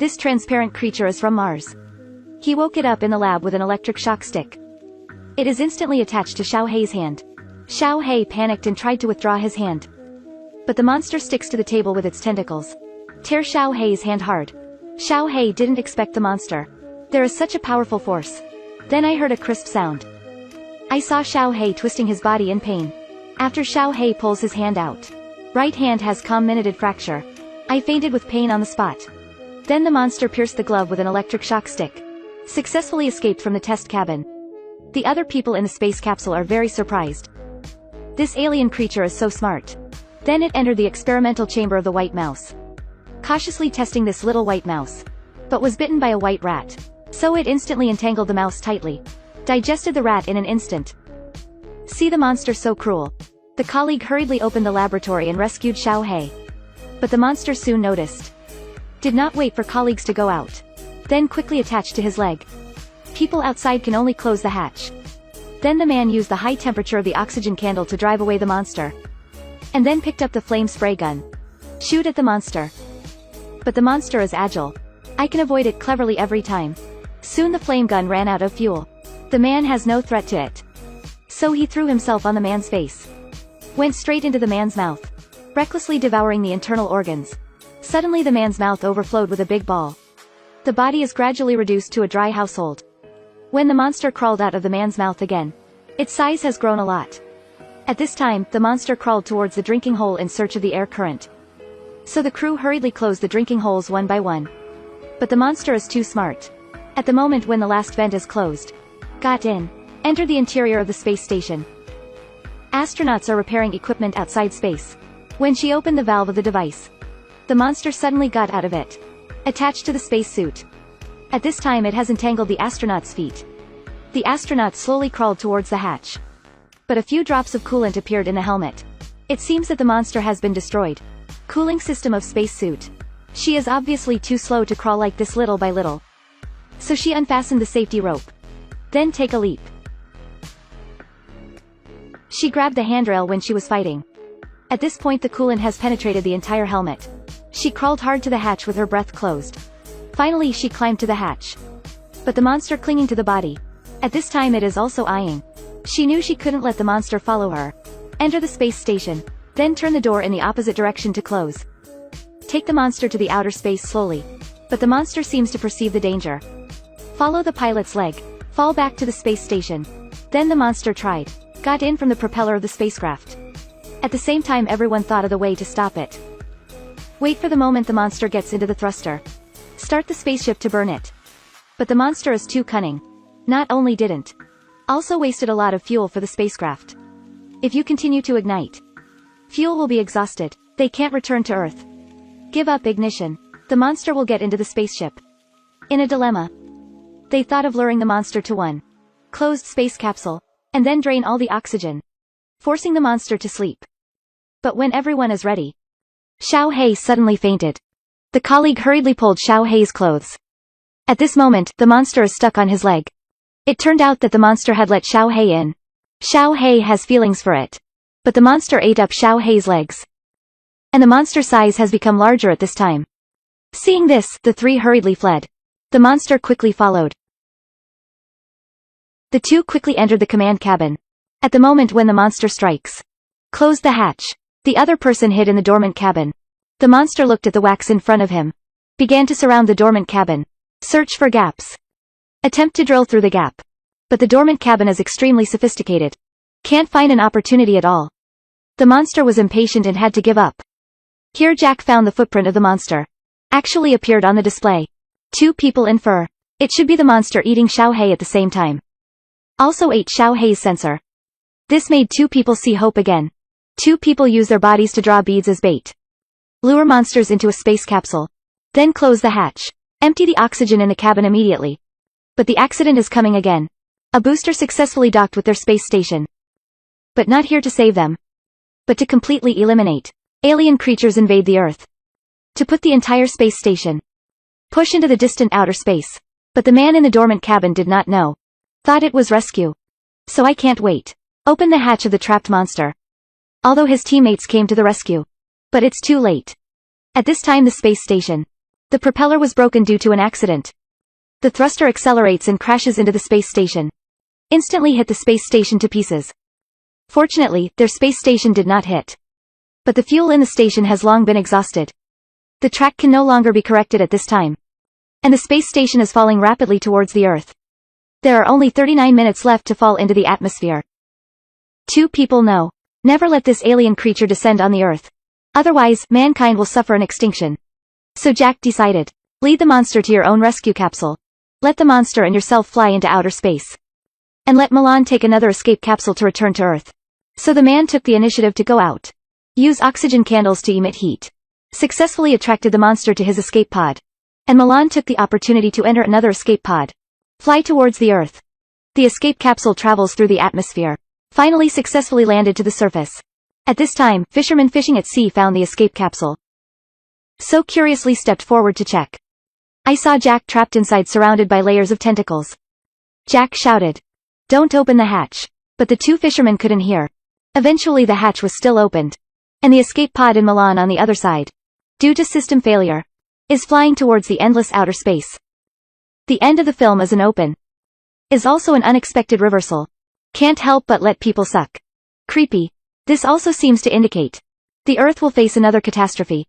This transparent creature is from Mars. He woke it up in the lab with an electric shock stick. It is instantly attached to Xiao Hei's hand. Xiao Hei panicked and tried to withdraw his hand. But the monster sticks to the table with its tentacles. Tear Xiao Hei's hand hard. Xiao Hei didn't expect the monster. There is such a powerful force. Then I heard a crisp sound. I saw Xiao Hei twisting his body in pain. After Xiao Hei pulls his hand out. Right hand has comminuted fracture. I fainted with pain on the spot. Then the monster pierced the glove with an electric shock stick. Successfully escaped from the test cabin. The other people in the space capsule are very surprised. This alien creature is so smart. Then it entered the experimental chamber of the white mouse. Cautiously testing this little white mouse. But was bitten by a white rat. So it instantly entangled the mouse tightly. Digested the rat in an instant. See the monster so cruel. The colleague hurriedly opened the laboratory and rescued Xiao Hei. But the monster soon noticed. Did not wait for colleagues to go out. Then quickly attached to his leg. People outside can only close the hatch. Then the man used the high temperature of the oxygen candle to drive away the monster. And then picked up the flame spray gun. Shoot at the monster. But the monster is agile. I can avoid it cleverly every time. Soon the flame gun ran out of fuel. The man has no threat to it. So he threw himself on the man's face. Went straight into the man's mouth. Recklessly devouring the internal organs. Suddenly the man's mouth overflowed with a big ball. The body is gradually reduced to a dry household. When the monster crawled out of the man's mouth again, its size has grown a lot. At this time, the monster crawled towards the drinking hole in search of the air current. So the crew hurriedly closed the drinking holes one by one. But the monster is too smart. At the moment when the last vent is closed, got in, entered the interior of the space station. Astronauts are repairing equipment outside space. When she opened the valve of the device, the monster suddenly got out of it, attached to the spacesuit. At this time it has entangled the astronaut's feet. The astronaut slowly crawled towards the hatch. But a few drops of coolant appeared in the helmet. It seems that the monster has been destroyed. Cooling system of spacesuit. She is obviously too slow to crawl like this little by little. So she unfastened the safety rope. Then take a leap. She grabbed the handrail when she was fighting. At this point the coolant has penetrated the entire helmet. She crawled hard to the hatch with her breath closed. Finally she climbed to the hatch. But the monster clinging to the body. At this time it is also eyeing. She knew she couldn't let the monster follow her. Enter the space station. Then turn the door in the opposite direction to close. Take the monster to the outer space slowly. But the monster seems to perceive the danger. Follow the pilot's leg. Fall back to the space station. Then the monster tried. Got in from the propeller of the spacecraft. At the same time everyone thought of the way to stop it. Wait for the moment the monster gets into the thruster. Start the spaceship to burn it. But the monster is too cunning. Not only didn't. Also wasted a lot of fuel for the spacecraft. If you continue to ignite, fuel will be exhausted. They can't return to Earth. Give up ignition. The monster will get into the spaceship. In a dilemma. They thought of luring the monster to one closed space capsule, and then drain all the oxygen, forcing the monster to sleep. But when everyone is ready, Xiao Hei suddenly fainted. The colleague hurriedly pulled Xiao Hei's clothes. At this moment, the monster is stuck on his leg. It turned out that the monster had let Xiao Hei in. Xiao Hei has feelings for it. But the monster ate up Xiao Hei's legs. And the monster's size has become larger at this time. Seeing this, the three hurriedly fled. The monster quickly followed. The two quickly entered the command cabin. At the moment when the monster strikes, closed the hatch. The other person hid in the dormant cabin. The monster looked at the wax in front of him. Began to surround the dormant cabin. Search for gaps. Attempt to drill through the gap. But the dormant cabin is extremely sophisticated. Can't find an opportunity at all. The monster was impatient and had to give up. Here Jack found the footprint of the monster. Actually appeared on the display. Two people in fur. It should be the monster eating Xiao Hei at the same time. Also ate Xiao Hei's sensor. This made two people see hope again. Two people use their bodies to draw beads as bait. Lure monsters into a space capsule. Then close the hatch. Empty the oxygen in the cabin immediately. But the accident is coming again. A booster successfully docked with their space station. But not here to save them. But to completely eliminate. Alien creatures invade the Earth. To put the entire space station. Push into the distant outer space. But the man in the dormant cabin did not know. Thought it was rescue. So I can't wait. Open the hatch of the trapped monster. Although his teammates came to the rescue. But it's too late. At this time the space station The propeller was broken due to an accident. The thruster accelerates and crashes into the space station. Instantly hit the space station to pieces. Fortunately, their space station did not hit. But the fuel in the station has long been exhausted. The track can no longer be corrected at this time. And the space station is falling rapidly towards the Earth. There are only 39 minutes left to fall into the atmosphere. 2 people know. Never let this alien creature descend on the Earth. Otherwise, mankind will suffer an extinction. So Jack decided. Lead the monster to your own rescue capsule. Let the monster and yourself fly into outer space. And let Milan take another escape capsule to return to Earth. So the man took the initiative to go out. Use oxygen candles to emit heat. Successfully attracted the monster to his escape pod. And Milan took the opportunity to enter another escape pod. Fly towards the Earth. The escape capsule travels through the atmosphere. Finally successfully landed to the surface. At this time, fishermen fishing at sea found the escape capsule. So curiously stepped forward to check. I saw Jack trapped inside surrounded by layers of tentacles. Jack shouted. Don't open the hatch. But the 2 fishermen couldn't hear. Eventually the hatch was still opened. And the escape pod in Milan on the other side, due to system failure, is flying towards the endless outer space. The end of the film is an open. Is also an unexpected reversal. Can't help but let people suck. Creepy. This also seems to indicate the Earth will face another catastrophe.